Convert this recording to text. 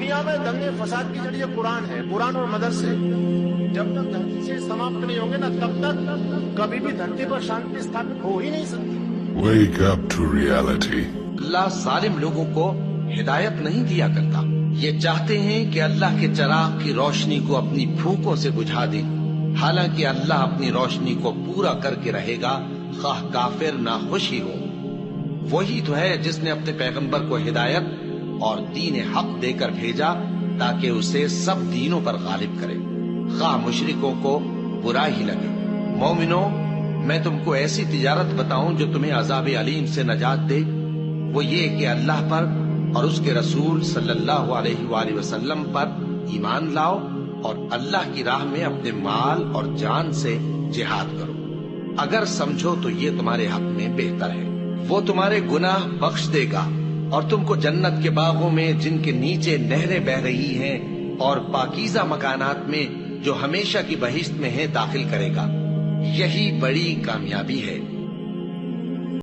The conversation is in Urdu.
دنیا میں دنگے فساد کی جڑی قرآن ہے، قرآن اور مدرسے جب تک دھرتی سے سماپت نہیں ہوں گے نا، تب تک کبھی بھی دھرتی پر شانتی استھاپت ہو ہی نہیں سکتی۔ Wake up to reality. اللہ ظالم لوگوں کو ہدایت نہیں دیا کرتا۔ یہ چاہتے ہیں کہ اللہ کے چراغ کی روشنی کو اپنی پھونکوں سے بجھا دیں، حالانکہ اللہ اپنی روشنی کو پورا کر کے رہے گا، خواہ کافر ناخوش ہی ہو۔ وہی تو ہے جس نے اپنے پیغمبر کو ہدایت اور دین حق دے کر بھیجا تاکہ اسے سب دینوں پر غالب کرے، خواہ مشرکوں کو برا ہی لگے۔ مومنوں، میں تم کو ایسی تجارت بتاؤں جو تمہیں عذاب علیم سے نجات دے؟ وہ یہ کہ اللہ پر اور اس کے رسول صلی اللہ علیہ وآلہ وسلم پر ایمان لاؤ اور اللہ کی راہ میں اپنے مال اور جان سے جہاد کرو۔ اگر سمجھو تو یہ تمہارے حق میں بہتر ہے۔ وہ تمہارے گناہ بخش دے گا اور تم کو جنت کے باغوں میں جن کے نیچے نہریں بہ رہی ہیں اور پاکیزہ مکانات میں جو ہمیشہ کی بہشت میں ہیں داخل کرے گا۔ یہی بڑی کامیابی ہے۔